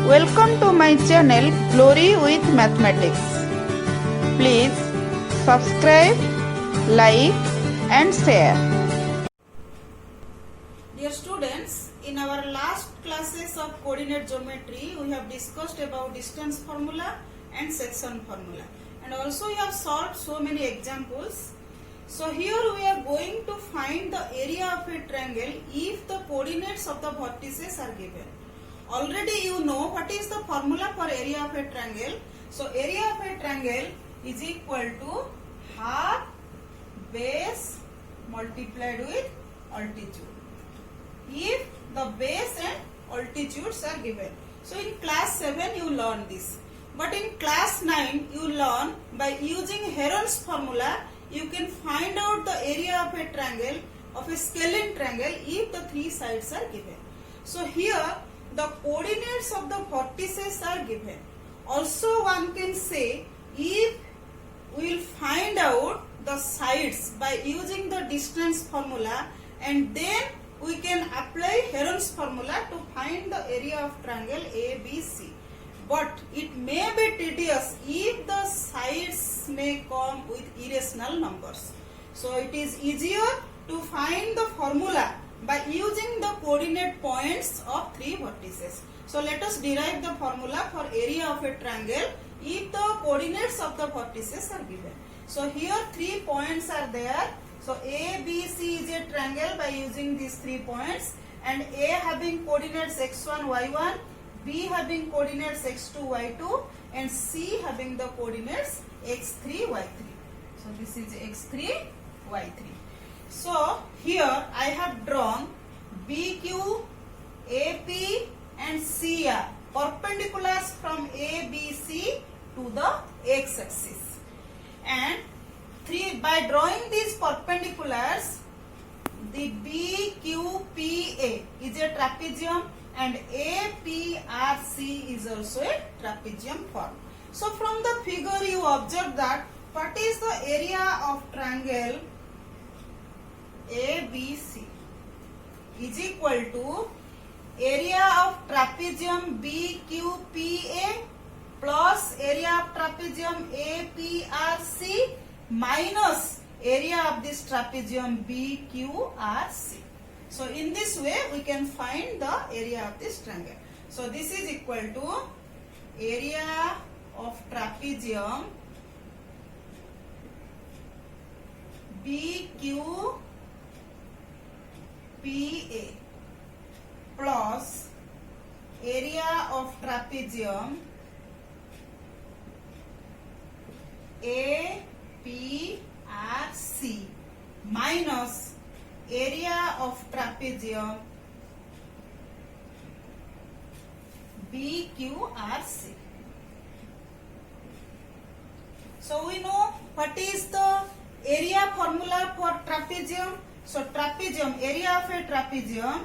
Welcome to my channel Glory with Mathematics. Please subscribe, like and share. Dear students, in our last classes of coordinate geometry, we have discussed about distance formula and section formula, and also we have solved so many examples. So here we are going to find the area of a triangle if the coordinates of the vertices are given. Already you know what is the formula for area of a triangle. So area of a triangle is equal to half base multiplied with altitude, if the base and altitudes are given. So in class 7 you learn this, but in class 9 you learn by using Heron's formula you can find out the area of a triangle, of a scalene triangle, if the three sides are given. So here the coordinates of the vertices are given. Also one can say, if we will find out the sides by using the distance formula, and then we can apply Heron's formula to find the area of triangle ABC. But it may be tedious if the sides may come with irrational numbers. So it is easier to find the formula by using the coordinate points of three vertices. So let us derive the formula for area of a triangle if the coordinates of the vertices are given. So here 3 points are there. So ABC is a triangle by using these 3 points, and A having coordinates x1, y1, B having coordinates x2, y2, and C having the coordinates x3, y3. So this is x3, y3. So here I have drawn BQ, AP and CR perpendiculars from ABC to the x-axis, and by drawing these perpendiculars, the BQPA is a trapezium and APRC is also a trapezium form. So from the figure you observe that what is the area of triangle ABC is equal to area of trapezium BQPA plus area of trapezium APRC minus area of this trapezium BQRC. So in this way we can find the area of this triangle. So this is equal to area of trapezium BQPA plus area of trapezium APRC minus area of trapezium BQRC. So we know what is the area formula for trapezium. So trapezium, area of a trapezium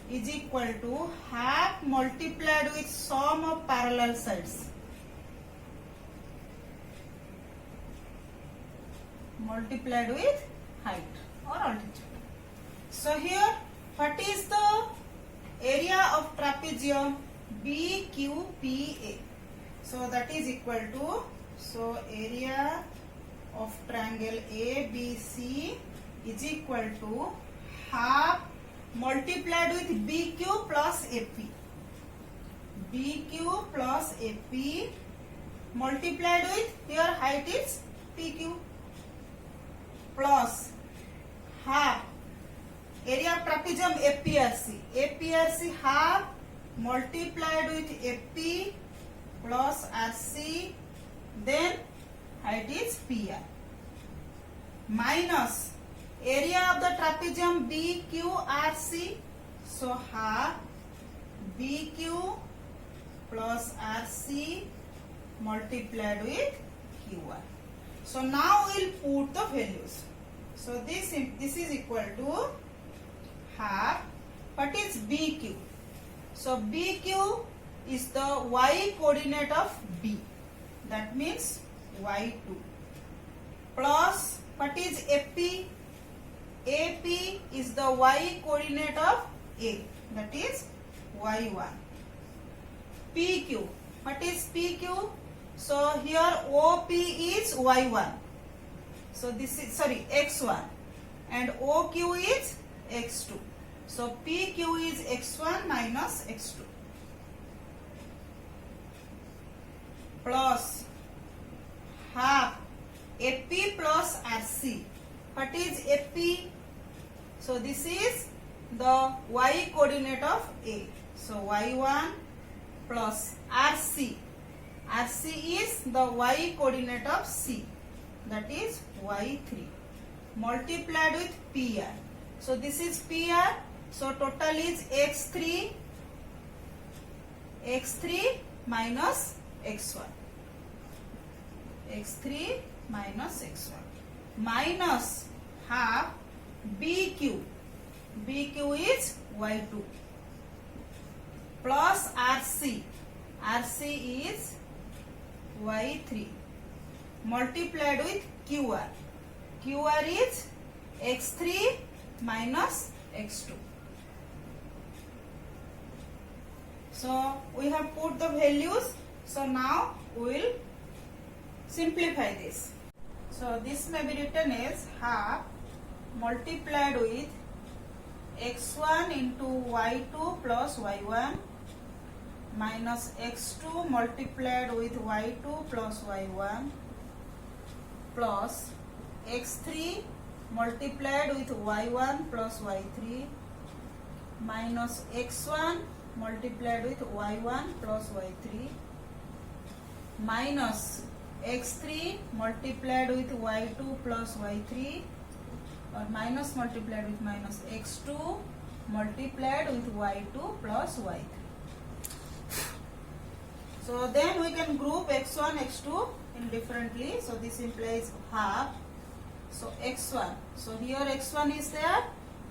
is equal to half multiplied with sum of parallel sides multiplied with height or altitude. So here what is the area of trapezium BQPA? So that is equal to, so area of triangle ABC is equal to half multiplied with BQ plus AP. BQ plus AP multiplied with, here height is PQ, plus half area of trapezium APRC. APRC half multiplied with AP plus RC, then height is PR, minus area of the trapezium BQRC. So half BQ plus RC multiplied with QR. So now we will put the values. So this is equal to half, what is BQ? So BQ is the y coordinate of B, that means y2, plus what is AP? AP is the y coordinate of A, that is y1. PQ, what is PQ? So here OP is y1. So this is x1, and OQ is x2. So PQ is x1 minus x2 plus half AP plus RC. What is AP? So this is the y coordinate of A. So y1 plus RC. RC is the y coordinate of C, that is y3, multiplied with PR. So this is PR. So total is x3 minus x1. x3 minus x1 minus half BQ. BQ is y2 plus RC. RC is y3 multiplied with QR. QR is x3 minus x2. So we have put the values. So now we will simplify this. So this may be written as half multiplied with x1 into y2 plus y1 minus x2 multiplied with y2 plus y1 plus x3 multiplied with y1 plus y3 minus x1 multiplied with y1 plus y3 minus x3 multiplied with y2 plus y3, or minus multiplied with minus x2 multiplied with y2 plus y3. So then we can group x1, x2 indifferently. So this implies half. So x1. So here x1 is there,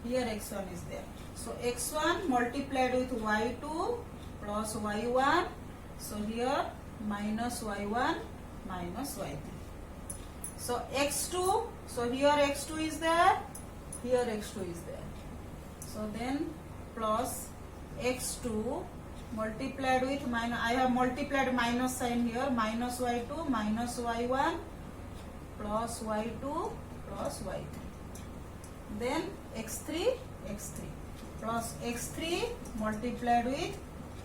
here x1 is there. So x1 multiplied with y2 plus y1. So here minus y1 minus y3. So x2. So here x2 is there, here x2 is there. So then plus x2 multiplied with minus, I have multiplied minus sign here, minus y2 minus y1 plus y2 plus y3. Then x3 plus x3 multiplied with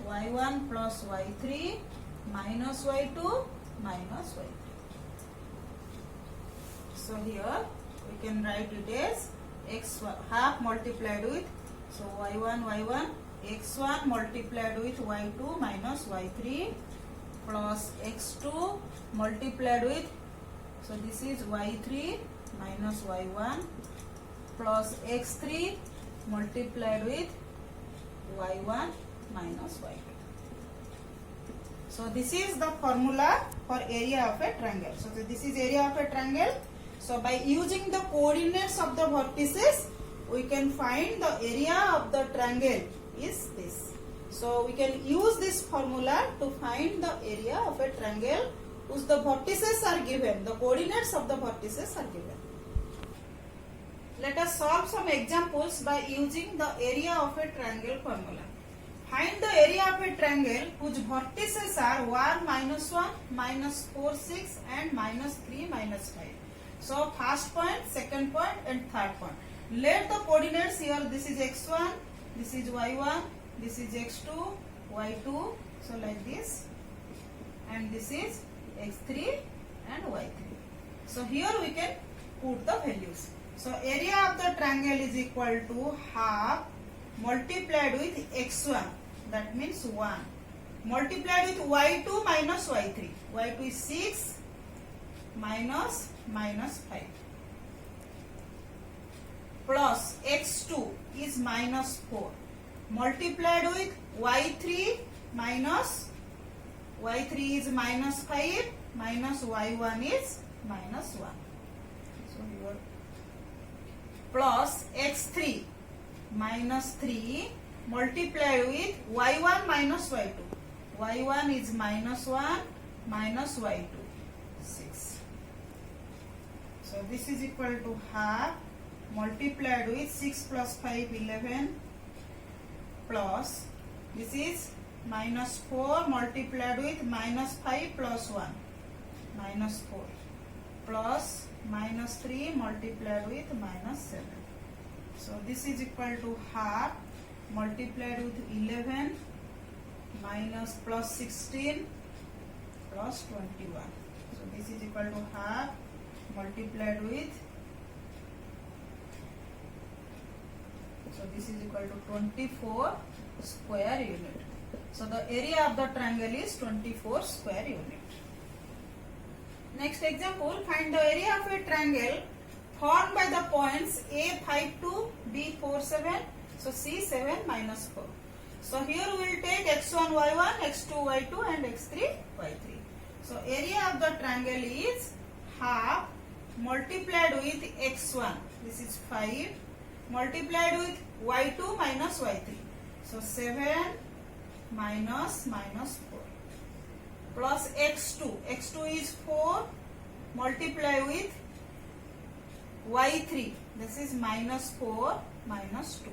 y1 plus y3 minus y2 minus y3. So here we can write it as x1 half multiplied with, so y1 x1 multiplied with y2 minus y3 plus x2 multiplied with, so this is y3 minus y1 plus x3 multiplied with y1 minus y2. So this is the formula for area of a triangle. So this is area of a triangle. So by using the coordinates of the vertices, we can find the area of the triangle is this. So we can use this formula to find the area of a triangle whose the vertices are given, the coordinates of the vertices are given. Let us solve some examples by using the area of a triangle formula. Find the area of a triangle whose vertices are 1, minus 1, minus 4, 6 and minus 3, minus 5. So first point, second point and third point. Let the coordinates here, this is x1, this is y1, this is x2, y2, so like this, and this is x3 and y3. So here we can put the values. So area of the triangle is equal to half multiplied with x1, that means 1, multiplied with y2 minus y3. y2 is 6 minus 5 plus x2 is minus 4 multiplied with y3 minus, y3 is minus 5 minus y1 is minus 1. So here plus x3 minus 3 multiplied with y1 minus y2. y1 is minus 1 minus y2, 6. So this is equal to half multiplied with 6 plus 5 11 plus this is minus 4 multiplied with minus 5 plus 1 minus 4 plus minus 3 multiplied with minus 7. So this is equal to half multiplied with 11 minus plus 16 plus 21. So this is equal to half multiplied with, so this is equal to 24 square unit. So the area of the triangle is 24 square unit. Next example, find the area of a triangle formed by the points A52, B47, so C7 minus 4. So here we will take x1, y1, x2, y2 and x3, y3. So area of the triangle is half multiplied with x1, this is 5, multiplied with y2 minus y3. So 7 minus 4 plus x2 is 4 multiply with y3, this is minus 4 minus 2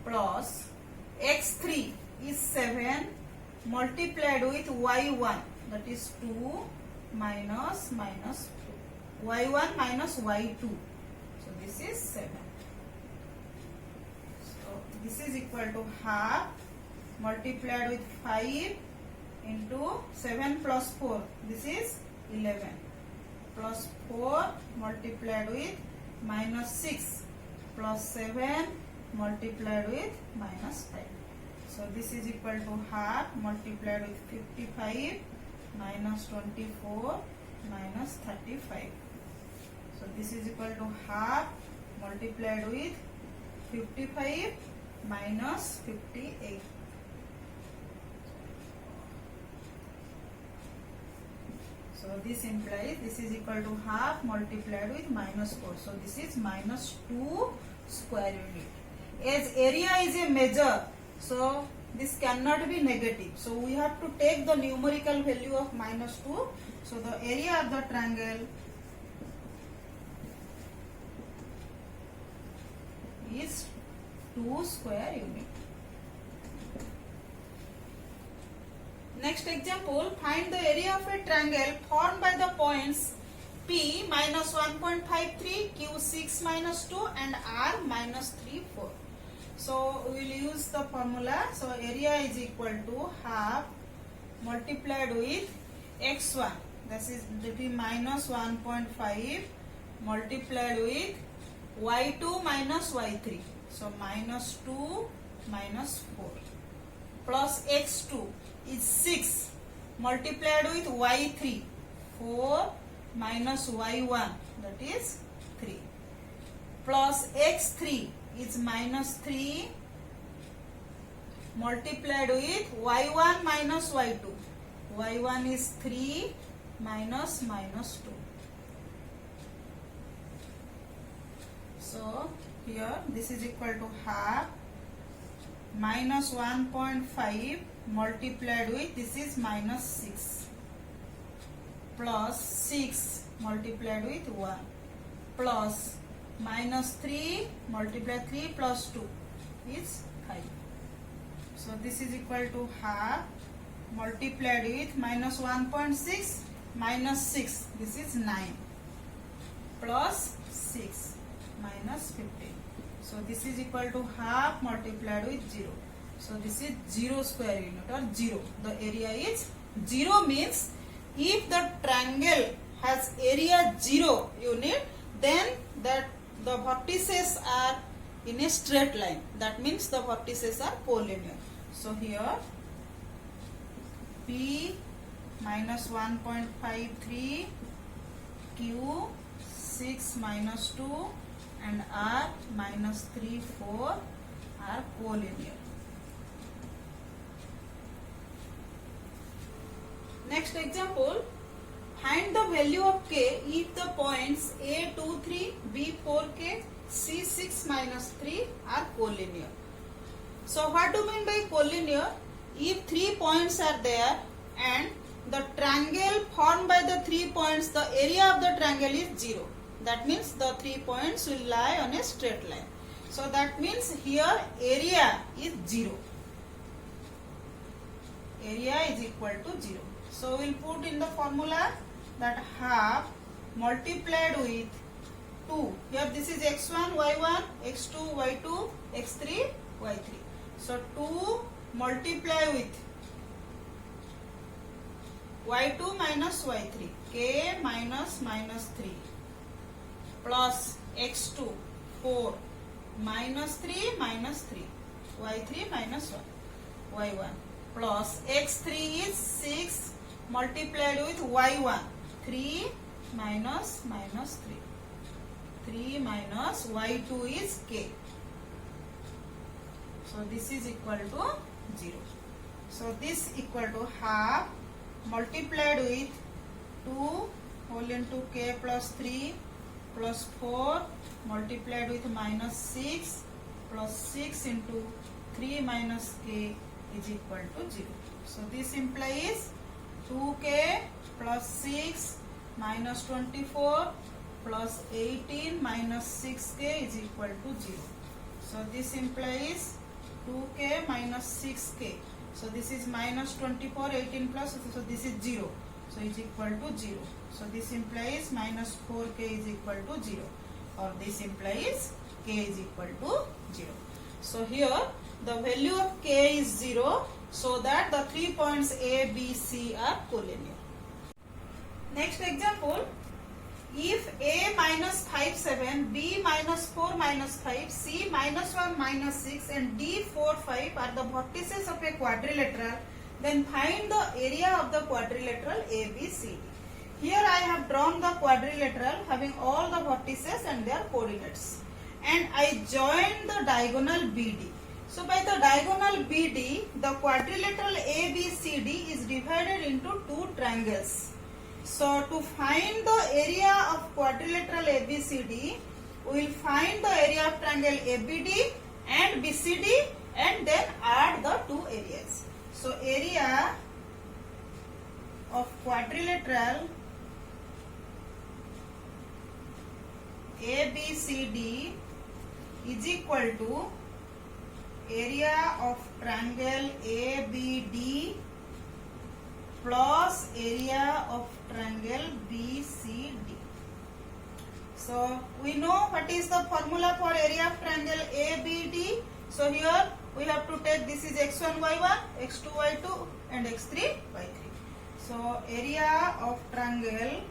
plus x3 is 7 multiplied with y1, that is 2 minus 2, y1 minus y2, so this is 7. So this is equal to half multiplied with 5 into 7 plus 4, this is 11 plus 4 multiplied with minus 6 plus 7 multiplied with minus 5. So this is equal to half multiplied with 55 minus 24 minus 35. So this is equal to half multiplied with 55 minus 58. So this implies this is equal to half multiplied with minus 4. So this is minus 2 square unit. As area is a measure, so this cannot be negative. So we have to take the numerical value of minus 2. So the area of the triangle is 2 square unit. Next example, find the area of a triangle formed by the points P minus 1.53, Q 6 minus 2 and R minus 3, 4. So we will use the formula. So area is equal to half multiplied with x1, that is minus 1.5 multiplied with y2 minus y3. So minus 2 minus 4 plus x2 is 6 multiplied with y3, 4 minus y1, that is 3, plus x3 is minus 3 multiplied with y1 minus y2, y1 is 3 minus 2. So here this is equal to half minus 1.5 multiplied with, this is minus 6 plus 6 multiplied with 1 plus minus 3 multiplied 3 plus 2 is 5. So this is equal to half multiplied with minus 1.6 minus 6, this is 9 plus 6 minus 15. So this is equal to half multiplied with 0. So this is 0 square unit or 0. The area is 0 means if the triangle has area 0 unit, then that the vertices are in a straight line. That means the vertices are collinear. So here P minus 1.53, Q 6 minus 2 and R minus 3, 4 are collinear. Next example, find the value of k if the points A 2, 3, B 4k, C 6 minus 3 are collinear. So what do you mean by collinear? If 3 points are there and the triangle formed by the 3 points, the area of the triangle is 0. That means the 3 points will lie on a straight line. So that means here area is 0. Area is equal to 0. So we'll put in the formula that half multiplied with 2. Here this is x1, y1, x2, y2, x3, y3. So 2 multiply with y2 minus y3, k minus 3 plus x2 4 minus 3 y3 minus 1 y1 plus x3 is 6 multiplied with y1 3 minus 3 minus y2 is k. So this is equal to 0. So this equal to half multiplied with 2 whole into k plus 3 plus 4 multiplied with minus 6 plus 6 into 3 minus k is equal to 0. So this implies 2k plus 6 minus 24 plus 18 minus 6k is equal to 0. So this implies 2k minus 6k. So this is minus 24, 18 plus, so this is 0. So it's equal to 0. So this implies minus 4k is equal to 0. Or this implies k is equal to 0. So here the value of k is 0, so that the 3 points A, B, C are collinear. Next example. If A minus 5, 7, B minus 4, minus 5, C minus 1, minus 6 and D 4, 5 are the vertices of a quadrilateral, then find the area of the quadrilateral ABCD. Here I have drawn the quadrilateral having all the vertices and their coordinates. And I join the diagonal BD. So by the diagonal BD, the quadrilateral ABCD is divided into two triangles. So to find the area of quadrilateral ABCD, we will find the area of triangle ABD and BCD and then add the two areas. So area of quadrilateral ABCD is equal to area of triangle ABD plus area of triangle BCD. So we know what is the formula for area of triangle ABD. So here we have to take, this is x1 y1, x2 y2 and x3 y3. So area of triangle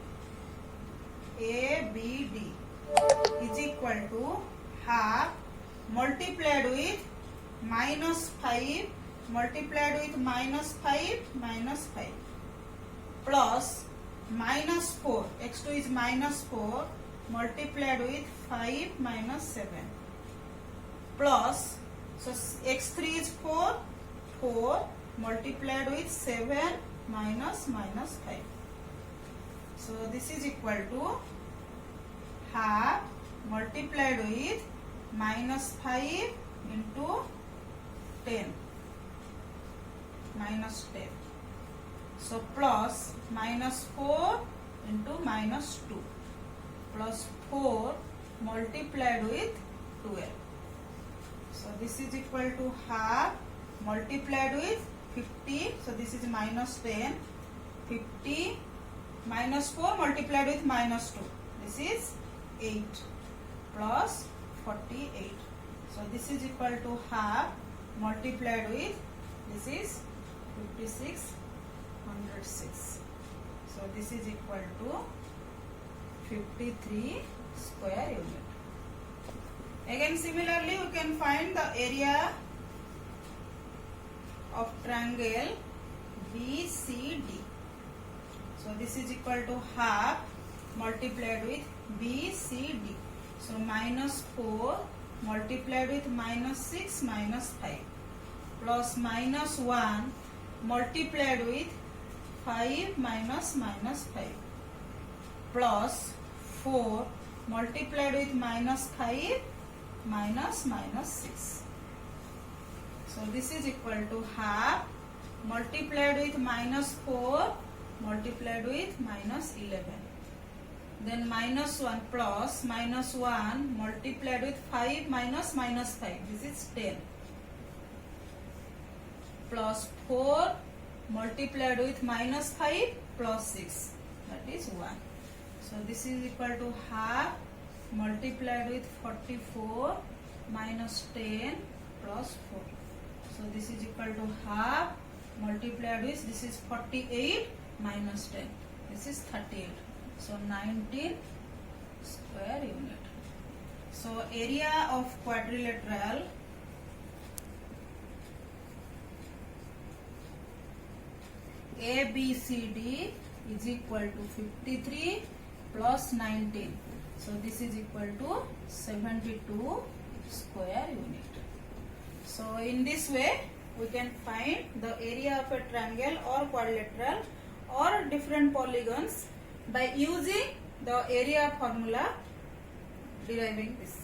ABD is equal to half multiplied with minus 5 multiplied with minus 5 plus minus 4, x2 is minus 4 multiplied with 5 minus 7 plus, so x3 is 4 multiplied with 7 minus 5. So this is equal to half multiplied with minus 5 into 10 minus 10. So plus minus 4 into minus 2 plus 4 multiplied with 12. So this is equal to half multiplied with 50. So this is minus 10. 50 minus 4 multiplied with minus 2. This is 8 plus 48. So this is equal to half multiplied with, this is 56, 106. So this is equal to 53 square unit. Again similarly we can find the area of triangle BCD. So this is equal to half multiplied with BCD. So minus 4 multiplied with minus 6 minus 5 plus minus 1 multiplied with 5 minus 5 plus 4 multiplied with minus 5 minus 6. So this is equal to half multiplied with minus 4 multiplied with minus 11 then -1 plus -1 multiplied with 5 minus -5, this is 10, plus 4 multiplied with -5 plus 6, that is 1. So this is equal to half multiplied with 44 minus 10 plus 4. So this is equal to half multiplied with, this is 48 minus 10, this is 38. So 19 square unit. So area of quadrilateral ABCD is equal to 53 plus 19. So this is equal to 72 square unit. So in this way we can find the area of a triangle or quadrilateral or different polygons by using the area formula, deriving this.